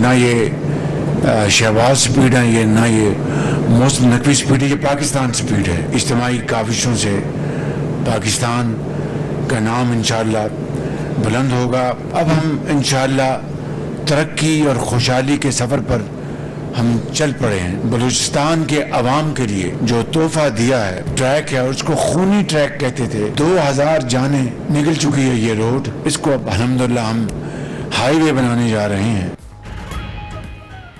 ना ये शहबाज स्पीड है, ये ना ये मोस्ट नकवी स्पीड है, ये पाकिस्तान स्पीड है। इज्तिमाई काविशों से पाकिस्तान का नाम इंशाअल्लाह बुलंद होगा। अब हम इंशाअल्लाह तरक्की और खुशहाली के सफ़र पर हम चल पड़े हैं। बलूचिस्तान के अवाम के लिए जो तोहफा दिया है, ट्रैक है, और उसको खूनी ट्रैक कहते थे, 2000 जानें निकल चुकी है ये रोड। इसको अब अल्हम्दुलिल्लाह हम हाईवे बनाने जा रहे हैं।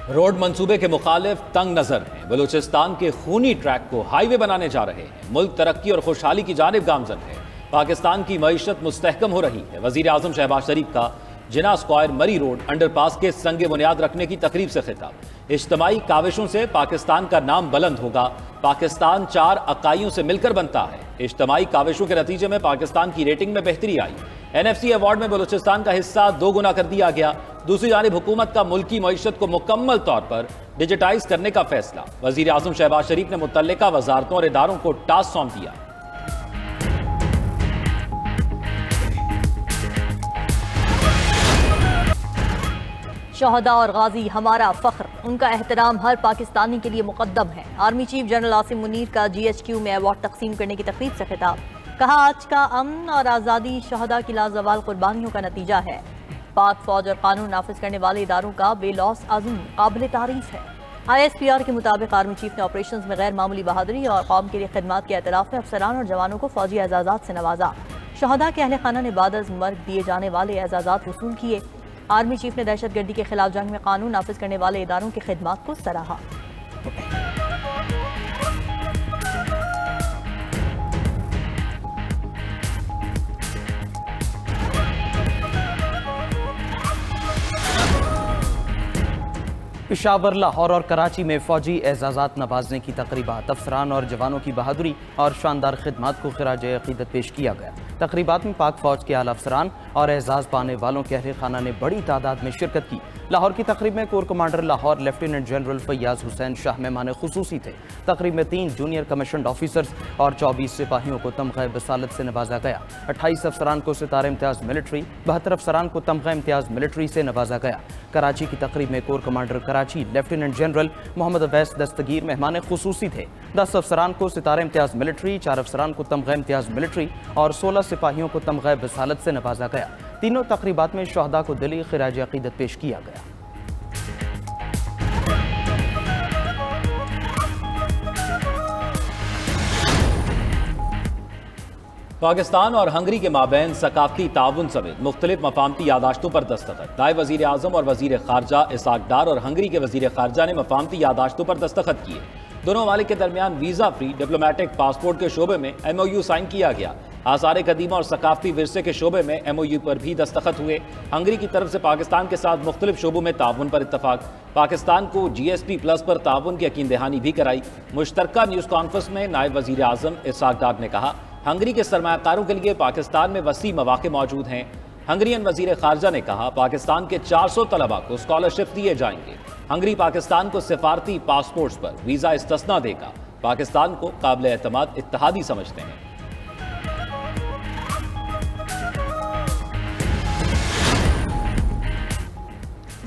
रोड मंसूबे के मुखालिफ तंग नजर हैं। बलूचिस्तान के खूनी ट्रैक को हाईवे बनाने जा रहे हैं। मुल्क तरक्की और खुशहाली की जानिब गामजन है। पाकिस्तान की मईशत मुस्तहकम हो रही है। वजीर आजम शहबाज शरीफ का जिना स्क्वायर मरी रोड अंडरपास के संगे बुनियाद रखने की तकरीब से खिताब। इज्तिमाई काविशों से पाकिस्तान का नाम बुलंद होगा। पाकिस्तान 4 अकाइयों से मिलकर बनता है। इज्तिमाई काविशों के नतीजे में पाकिस्तान की रेटिंग में बेहतरी आई। NFC अवार्ड में बलूचिस्तान का हिस्सा 2 गुना कर दिया गया। दूसरी जानिब हुकूमत का मुल्की मईशत को मुकम्मल तौर पर डिजिटाइज करने का फैसला। वजीर आजम शहबाज शरीफ ने मुतल्लिका वजारतों और इदारों को टास्क सौंप दिया। शहदा और गाजी हमारा फख्र, उनका एहतराम हर पाकिस्तानी के लिए मुकद्दम है। Army chief general Asim Munir का GHQ में अवार्ड तकसीम करने की तकरीब से खिताब। कहा, आज का अमन और आज़ादी शहदा की लाजवाल कुर्बानियों का नतीजा है। पाक फौज और कानून नाफिज करने वाले इदारों का बेलौस आज़म काबिल तारीफ है। ISPR के मुताबिक आर्मी चीफ ने ऑपरेशन में गैर मामूली बहादुरी और कौम के लिए खिदमत के एतराफ़ में अफसरान और जवानों को फौजी एजाज़ात से नवाजा। शहदा के अहले खाना ने बाद अज़ मर्ग दिए जाने वाले एजाज़ात वसूल किए। आर्मी चीफ ने दहशतगर्दी के खिलाफ जंग में कानून नाफिज करने वाले इदारों की खिदमत को सराहा। पेशावर, लाहौर और कराची में फौजी एजाज़ात नवाजने की तकरीबात। अफसरान और जवानों की बहादुरी और शानदार खिदमत को खिराज अक़ीदत पेश किया गया। तकरीबात में पाक फौज के आला अफसरान और एजाज़ पाने वालों के अहले खाना ने बड़ी तादाद में शिरकत की। लाहौर की तकरीब में core commander Lahore lieutenant general Faiyaz Hussain Shah मेहमान खुसूसी थे। तकरीब में 3 जूनियर कमीशन्ड ऑफिसर्स और 24 सिपाहियों को तमग़ा बसालत से नवाजा गया। 28 अफसरान को सितारे इम्तियाज़ मिलिट्री, 72 अफसरान को तमग़ा इम्तियाज़ मिलिट्री से नवाजा गया। कराची की तकरीब में core commander Karachi lieutenant general Mohammad Awais Dastgir मेहमान खुसूसी थे। 10 अफसरान को सितारे इम्तियाज़ मिलिट्री, 4 अफसरान को तमग़ा इम्तियाज़ मिलिट्री और 16 सिपाहियों को तमग़ा बसालत से नवाजा गया। तीनों तकरीबात में शहदा को दिली खिराज अक़ीदत पेश किया गया। पाकिस्तान और हंगरी के माबैन सकाफती ताउन समेत मुख्तलिफ मफामती यादाश्तों पर दस्तखत। नायब वज़ीर आज़म और वज़ीर ख़ारजा इसाक डार और हंगरी के वज़ीर ख़ारजा ने मफामती यादाश्तों पर दस्तखत किए। दोनों ममालिक के दरमियान वीज़ा फ्री डिप्लोमेटिक पासपोर्ट के शोबे में MOU साइन किया गया। आसार कदीमा और सकाफती विरसे के शोबे में MOU पर भी दस्तखत हुए। हंगरी की तरफ से पाकिस्तान के साथ मुख्तलिफ शोबों में ताउन पर इत्तफाक। पाकिस्तान को GSP+ पर ताउन की यकीन दहानी भी कराई। मुश्तरका न्यूज़ कॉन्फ्रेंस में नायब वज़ीर आज़म इसाक डार ने कहा, हंगरी के सरमायाकारों के लिए पाकिस्तान में वसी मौके मौजूद हैं। हंगरियन वज़ीर ख़ारजा ने कहा, पाकिस्तान के 400 तलबा को स्कॉलरशिप दिए जाएंगे। हंगरी पाकिस्तान को सिफारती पासपोर्ट्स पर वीज़ा इस्तिस्ना देगा। पाकिस्तान को काबिल एतमाद इत्तेहादी समझते हैं।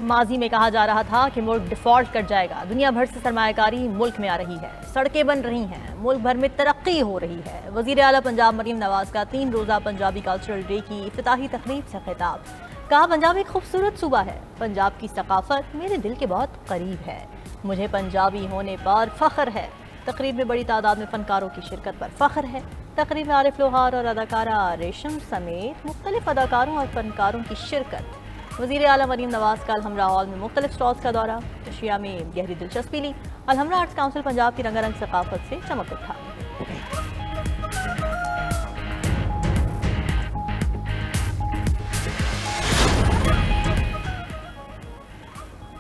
माजी में कहा जा रहा था कि मुल्क डिफॉल्ट कर जाएगा। दुनिया भर से सरमायाकारी मुल्क में आ रही है, सड़कें बन रही हैं, मुल्क भर में तरक्की हो रही है। वज़ीर आला पंजाब मरीम नवाज का 3 रोज़ा पंजाबी कल्चरल डे की इफ्तिताही तकरीब से खिताब। कहा, पंजाब एक खूबसूरत सूबा है। पंजाब की सकाफत मेरे दिल के बहुत करीब है। मुझे पंजाबी होने पर फ़ख्र है। तकरीब में बड़ी तादाद में फ़नकारों की शिरकत पर फ़ख्र है। तकरीब में आरिफ लोहार और अदाकारा रेशम समेत मुख्तलिफ अदाकारों और फ़नकारों की शिरकत। वज़ीर आला मरीम नवाज का अलहमरा हॉल में मुख्तलिफ स्टॉल्स का दौरा। अशिया में गहरी दिलचस्पी ली। अलहमरा आर्ट्स काउंसिल पंजाब की रंगारंग सकाफत से चमक उठा।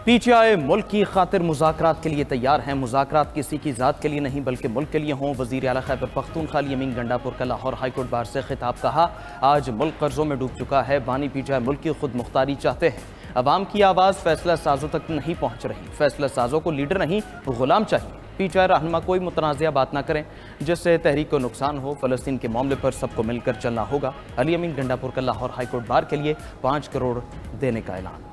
PTI मुल्क की खातिर मुज़ाकरात के लिए तैयार हैं। मुज़ाकरात किसी की ज़ात के लिए नहीं बल्कि मुल्क के लिए हों। वज़ीर आला खैबर पख्तूनख्वा यमीन गंडापुर का लाहौर हाईकोर्ट बार से खिताब। कहा, आज मुल्क कर्जों में डूब चुका है। बानी PTI मुल्क की खुद मुख्तारी चाहते हैं। अवाम की आवाज़ फैसला साजों तक नहीं पहुँच रही। फैसला साजों को लीडर नहीं गुलाम चाहिए। PTI रहनुमा कोई मुतनाज़िया बात ना करें जिससे तहरीक को नुकसान हो। फ़लस्तीन के मामले पर सबको मिलकर चलना होगा। अली अमीन गंडापुर का लाहौर हाईकोर्ट बार के लिए 5 करोड़ देने का ऐलान।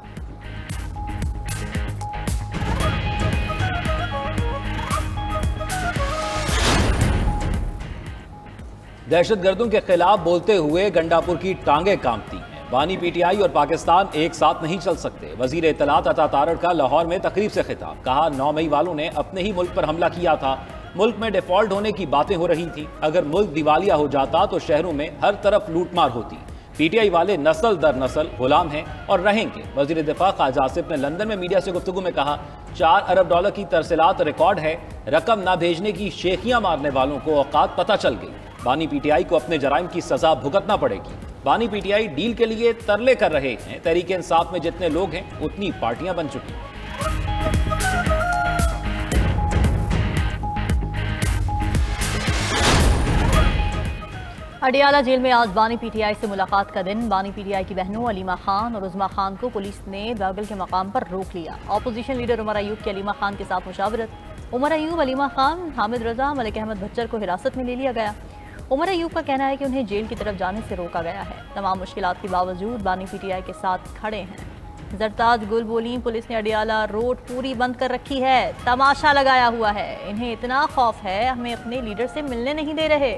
दहशतगर्दों के खिलाफ बोलते हुए गंडापुर की टांगें कांपती हैं। बानी पीटीआई और पाकिस्तान एक साथ नहीं चल सकते। वजीर इत्तलात अता तारड़ का लाहौर में तकरीब से खिताब। कहा 9 मई वालों ने अपने ही मुल्क पर हमला किया था। मुल्क में डिफॉल्ट होने की बातें हो रही थी। अगर मुल्क दिवालिया हो जाता तो शहरों में हर तरफ लूटमार होती। पीटीआई वाले नस्ल दर नस्ल गुलाम हैं और रहेंगे। वजीर दिफा ख्वाजा आसिफ ने लंदन में मीडिया से गुफ्तगू में कहा, $4 अरब की तरसीलात रिकॉर्ड है। रकम ना भेजने की शेखियां मारने वालों को औकात पता चल गई। बानी पीटीआई को अपने जराइम की सजा भुगतना पड़ेगी। बानी पीटीआई डील के लिए तरले कर रहे हैं। तहरीक इंसाफ में जितने लोग हैं उतनी पार्टियां बन चुकी हैं। अडियाला जेल में आज बानी पीटीआई से मुलाकात का दिन। बानी पीटीआई की बहनों अलीमा खान और उज़मा खान को पुलिस ने बागल के मकाम पर रोक लिया। अपोजिशन लीडर उमर अयूब की अलीमा खान के साथ मुशावरत। उमर अयूब, अलीमा खान, हामिद रजा, मलिक अहमद भच्चर को हिरासत में ले लिया गया। उमर अयूब का कहना है कि उन्हें जेल की तरफ जाने से रोका गया है। तमाम मुश्किलात के बावजूद बानी पीटीआई के साथ खड़े हैं। जरताज गुल बोली, पुलिस ने अडियाला रोड पूरी बंद कर रखी है, तमाशा लगाया हुआ है। इन्हें इतना खौफ है, हमें अपने लीडर से मिलने नहीं दे रहे।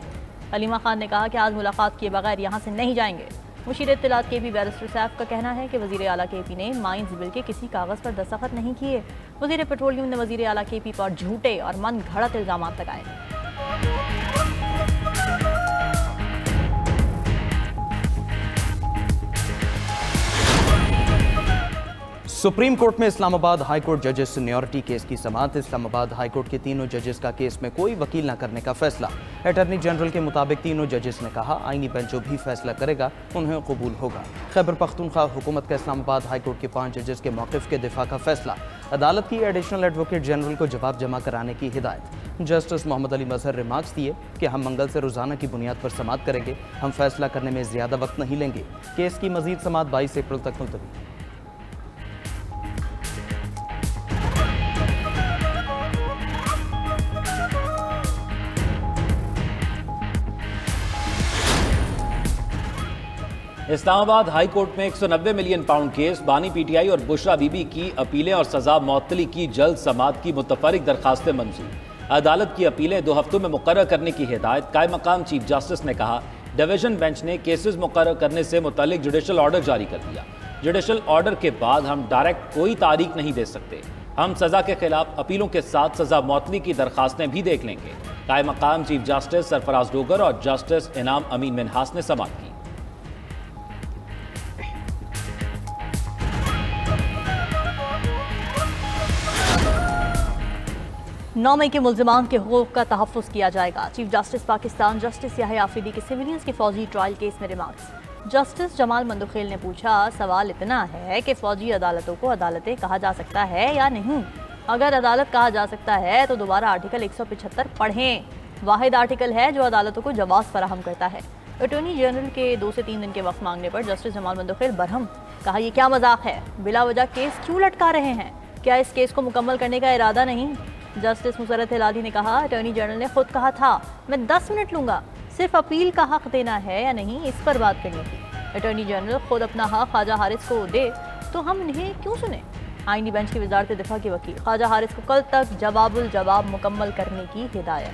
अलीमा खान ने कहा कि आज मुलाकात किए बगैर यहाँ से नहीं जाएंगे। मुशीर इत्तलात के पी बैरिस्टर सैफ का कहना है कि वजीर आला के पी ने माइंस बिल के किसी कागज़ पर दस्तखत नहीं किए। वजीर पेट्रोलियम ने वजीर आला के पी पर झूठे और मन घड़त इल्जाम लगाए। सुप्रीम कोर्ट में इस्लामाबाद हाई कोर्ट जजेस सीनियरिटी केस की समाअत। इस्लामाबाद हाई कोर्ट के तीनों जजेस का केस में कोई वकील न करने का फैसला। अटॉर्नी जनरल के मुताबिक तीनों जजेस ने कहा आईनी बेंच जो भी फैसला करेगा उन्हें कबूल होगा। खैबर पख्तूनख्वा हुकूमत का इस्लामाबाद हाई कोर्ट के 5 जजेस के मौक़िफ़ के दिफा का फैसला। अदालत की एडिशनल एडवोकेट जनरल को जवाब जमा कराने की हिदायत। जस्टिस मोहम्मद अली मजहर रिमार्क्स दिए कि हम मंगल से रोज़ाना की बुनियाद पर समाअत करेंगे। हम फैसला करने में ज़्यादा वक्त नहीं लेंगे। केस की मज़ीद समाअत 22 अप्रैल तक मुलतवी। इस्लामाबाद हाई कोर्ट में 190 मिलियन पाउंड केस। बानी पीटीआई और बुशरा बीबी की अपीलें और सजा मअतली की जल्द समाअत की मुतफरिक दरखास्तें मंजूर। अदालत की अपीलें 2 हफ्तों में मुकर्रर करने की हिदायत। कायम मकाम चीफ जस्टिस ने कहा डिवीजन बेंच ने केसेस मुकर्रर करने से मुतल्लिक जुडिशल ऑर्डर जारी कर दिया। जुडिशल ऑर्डर के बाद हम डायरेक्ट कोई तारीख नहीं दे सकते। हम सजा के खिलाफ अपीलों के साथ सजा मअतली की दरखास्तें भी देख लेंगे। कायम मकाम चीफ जस्टिस सरफराज डोगर और जस्टिस इनाम अमीन मिन्हास ने समाअत की। 9 मई के मुल्ज़िमान के हुकूक़ का तहफ़्फ़ुज़ किया जाएगा। Chief justice Pakistan justice Yahya Afridi के सिविलियंस के फ़ौजी ट्रायल केस में रिमार्क्स। जस्टिस जमाल मंदुखेल ने पूछा, सवाल इतना है कि फ़ौजी अदालतों को अदालतें कहा जा सकता है या नहीं। अगर अदालत कहा जा सकता है तो दोबारा आर्टिकल 175 पढ़ें। वाहिद आर्टिकल है जो अदालतों को जवाज़ फराहम करता है। अटॉर्नी जनरल के 2 से 3 दिन के वक्त मांगने पर जस्टिस जमाल मंदुखेल बरहम। कहा, यह क्या मजाक है, बिला वजह केस क्यों लटका रहे हैं? क्या इस केस को मुकम्मल करने का इरादा नहीं? जस्टिस मुसरत हिलाली ने कहा, अटॉर्नी जनरल ने खुद कहा था मैं 10 मिनट लूंगा, सिर्फ अपील का हक देना है या नहीं इस पर बात करनी थी। अटॉर्नी जनरल खुद अपना हक ख्वाजा हारिस को दे तो हम इन्हें क्यों सुने? आईनी बेंच की वजारत दिफा के वकील ख्वाजा हारिस को कल तक जवाबुल जवाब मुकम्मल करने की हिदायत।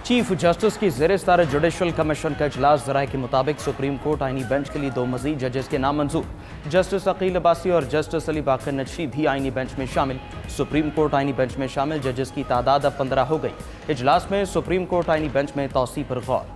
चीफ जस्टिस की ज़ेर-ए-सदारत जुडिशल कमीशन का इजलास। ज़राए के मुताबिक सुप्रीम कोर्ट आईनी बेंच के लिए 2 मज़ीद जजेस के नाम मंजूर। जस्टिस अकील अब्बासी और जस्टिस अली बाकर नजफी भी आईनी बेंच में शामिल। सुप्रीम कोर्ट आईनी बेंच में शामिल जजेस की तादाद अब 15 हो गई। इजलास में सुप्रीम कोर्ट आईनी बेंच में तौसी पर गौर।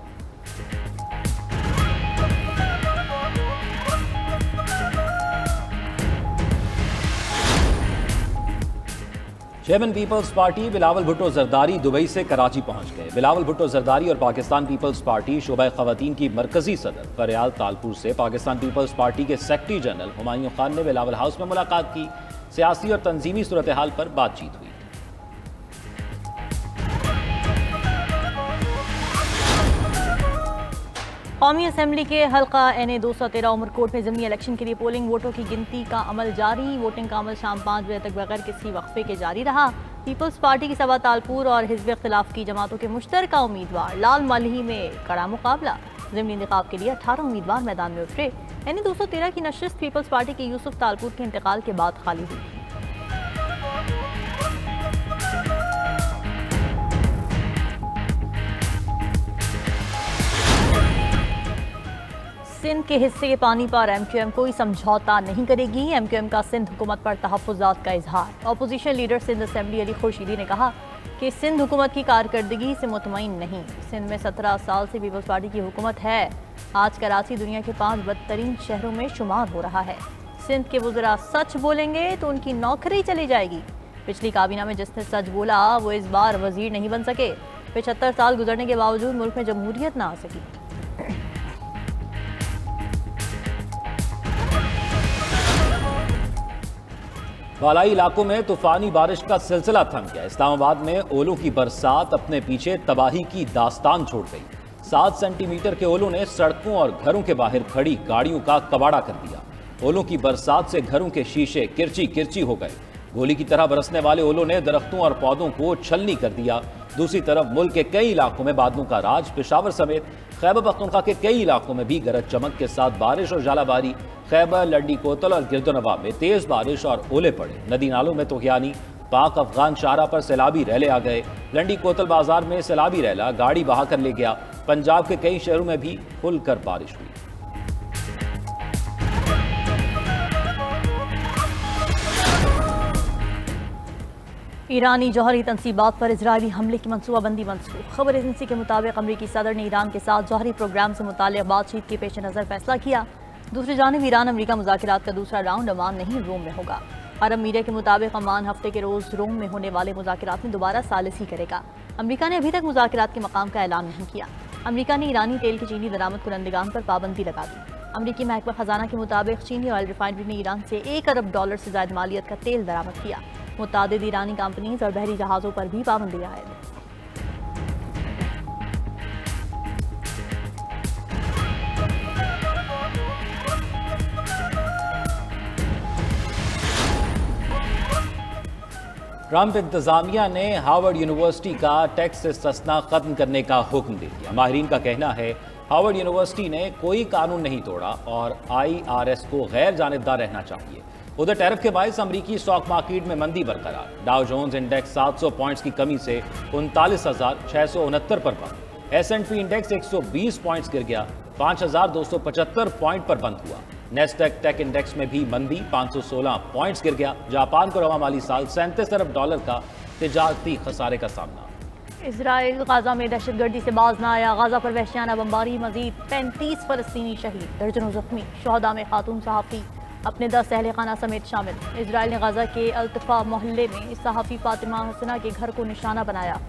चेयरमैन पीपल्स पार्टी बिलावल भुट्टो जरदारी दुबई से कराची पहुंच गए। बिलावल भुट्टो जरदारी और पाकिस्तान पीपल्स पार्टी शोबा ख़वातीन की मरकजी सदर फरियाल तालपुर से पाकिस्तान पीपल्स पार्टी के सेक्रेटरी जनरल हुमायूं खान ने बिलावल हाउस में मुलाकात की। सियासी और तंजीमी सूरत हाल पर बातचीत हुई। कौमी असम्बली के हल्का NA 213 उमरकोट में ज़िमनी इलेक्शन के लिए पोलिंग वोटों की गिनती का अमल जारी। वोटिंग का अमल शाम 5 बजे तक बगैर किसी वक्फे के जारी रहा। पीपल्स पार्टी की सभा तालपुर और हिज़्ब इख्तिलाफ की जमातों के मुश्तरका उम्मीदवार लाल मलही में कड़ा मुकाबला। ज़िमनी इंतखाब के लिए 18 उम्मीदवार मैदान में उतरे। NA 213 की नशिस्त पीपल्स पार्टी के यूसुफ तालपुर के इंतकाल के बाद खाली हुई थी। सिंध के हिस्से के पानी पर एमक्यूएम कोई समझौता नहीं करेगी। एमक्यूएम का सिंध हुकूमत पर तहफ़्फ़ुज़ात का इजहार। Opposition leader Sindh assembly Ali Khurshidi ने कहा कि सिंध हुकूमत की कारकर्दगी से मुतमईन नहीं। सिंध में 17 साल से पीपल्स पार्टी की हुकूमत है। आज कराची दुनिया के 5 बदतरीन शहरों में शुमार हो रहा है। सिंध के वज़रा सच बोलेंगे तो उनकी नौकरी चली जाएगी। पिछली काबीना में जिसने सच बोला वो इस बार वजीर नहीं बन सके। 75 साल गुजरने के बावजूद मुल्क में जमहूरियत ना आ सकी। बालाई इलाकों में तूफानी बारिश का सिलसिला थम गया। इस्लामाबाद में ओलों की बरसात अपने पीछे तबाही की दास्तान छोड़ गई। 7 सेंटीमीटर के ओलों ने सड़कों और घरों के बाहर खड़ी गाड़ियों का कबाड़ा कर दिया। ओलों की बरसात से घरों के शीशे किरची किरची हो गए। गोली की तरह बरसने वाले ओलों ने दरख्तों और पौधों को छलनी कर दिया। दूसरी तरफ मुल्क के कई इलाकों में बादलों का राज। पेशावर समेत खैबर पख्तूनख्वा के कई इलाकों में भी गरज चमक के साथ बारिश और जालाबारी। खैबर, लंडी कोतल और गिरदोनवा में तेज बारिश और ओले पड़े। नदी नालों में तूफ़ानी पाक अफगान शाहरा पर सैलाबी रैले आ गए। लंडी कोतल बाजार में सैलाबी रैला गाड़ी बहा कर ले गया। पंजाब के कई शहरों में भी खुलकर बारिश हुई। ईरानी जौहरी तनसीबात पर इजरायली हमले की मनसूबाबंदी मनसूख। खबर एजेंसी के मुताबिक अमरीकी सदर ने ईरान के साथ जौहरी प्रोग्राम से मुताल्लिक़ बातचीत के पेश नज़र फैसला किया। दूसरी जानिब ईरान अमरीका मुज़ाकरात का दूसरा राउंड अमान नहीं रोम में होगा। अरब मीडिया के मुताबिक अमान हफ्ते के रोज़ रोम में होने वाले मुज़ाकरात में दोबारा सालिसी करेगा। अमरीका ने अभी तक मुज़ाकरात के मकाम का ऐलान नहीं किया। अमरीका ने ईरानी तेल की चीनी दरामद कुनंदगान पर पाबंदी लगा दी। अमरीकी महकमा खजाना के मुताबिक चीनी ऑयल रिफाइनरी ने ईरान से $1 अरब से ज़ायद मालियत का तेल दरामद किया। मुतादिद ईरानी कंपनीज और बहरी जहाज़ों पर भी पाबंदी आयद। ट्रंप इंतजामिया ने हार्वर्ड यूनिवर्सिटी का टैक्स इस्तिस्ना खत्म करने का हुक्म दे दिया। माहिरीन का कहना है हार्वर्ड यूनिवर्सिटी ने कोई कानून नहीं तोड़ा और IRS को गैर जानिबदार रहना चाहिए। उधर टैरिफ के बायस अमरीकी स्टॉक मार्केट में मंदी बरकरार। डाउ जोन्स इंडेक्स 700 पॉइंट्स की कमी से 39,669 पर बंद। S&P इंडेक्स 120 पॉइंट्स गिर गया, 5,275 पॉइंट पर बंद हुआ। नेस्डैक टेक इंडेक्स में भी मंदी, 516 पॉइंट्स गिर गया। जापान को रवा माली साल $37 अरब का तिजारती खसारे का सामना। इजराइल गाजा में दहशतगर्दी से बाज न आया। गाजा पर वहशियाना बमबारी, मजीद 35 फलस्तीनी शहीद, दर्जनों जख्मी। शोहदा में खातून सहाफ़ी अपने 10 अहले खाना समेत शामिल। इजराइल ने गाजा के अल्तफा मोहल्ले में सहाफ़ी फातिमा हसना के घर को निशाना बनाया।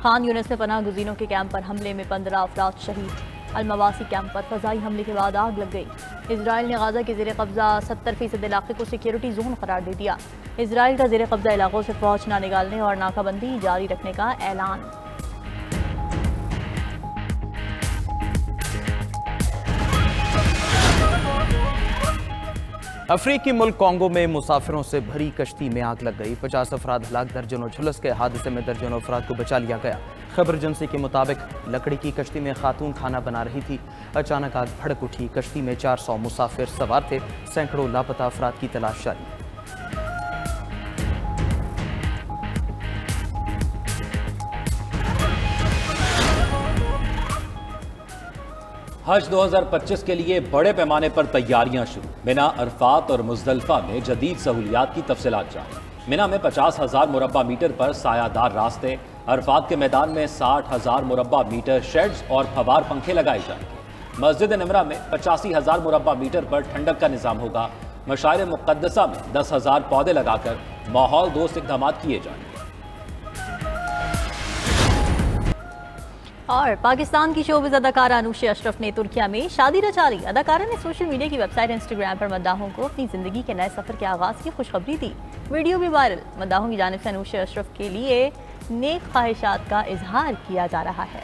खान यूनिस में पनाह गुज़ीरों के कैंप पर हमले में 15 अफराद शहीद। अलमवासी कैंप पर फ़ज़ाई हमले के बाद आग लग गई। इजराइल ने गाजा के ज़ेर कब्ज़ा 70% इलाके को सिक्योरिटी जोन करार दे दिया। इजराइल का ज़ेर कब्ज़ा इलाकों से फ़ौज न निकालने और नाकाबंदी जारी रखने का ऐलान। अफ्रीकी मुल्क कॉन्गो में मुसाफिरों से भरी कश्ती में आग लग गई। 50 अफराद हलाक, दर्जनों झुलस के हादसे में दर्जनों अफराद को बचा लिया गया। खबर एजेंसी के मुताबिक लकड़ी की कश्ती में खातून खाना बना रही थी। अचानक आग भड़क उठी। कश्ती में 400 मुसाफिर सवार थे। सैकड़ों लापता अफराद की तलाश जारी। हज 2025 के लिए बड़े पैमाने पर तैयारियां शुरू। मिना, अरफात और मुजदलिफा में जदीद सहूलियात की तफसीलात जारी। मिना में 50,000 मुरब्बा मीटर पर सायादार रास्ते। अरफात के मैदान में 60,000 मुरब्बा मीटर शेड्स और फवार पंखे लगाए जाएंगे। मस्जिद निमरा में 85,000 मुरब्बा मीटर पर ठंडक का निज़ाम होगा। मशाइर मुक़द्दसा में 10,000 पौधे लगाकर माहौल दोस्त इक़दाम किए जाएंगे। और पाकिस्तान की शोबिज़ अदाकारा अनुशा अशरफ ने तुर्किया में शादी रचा ली। अदाकारा ने सोशल मीडिया की वेबसाइट इंस्टाग्राम पर मद्दाहों को अपनी ज़िंदगी के नए सफ़र के आगाज़ की खुशखबरी दी। वीडियो भी वायरल। मद्दाहों की जानिब से अनुशा अशरफ के लिए नेक ख्वाहिशात का इजहार किया जा रहा है।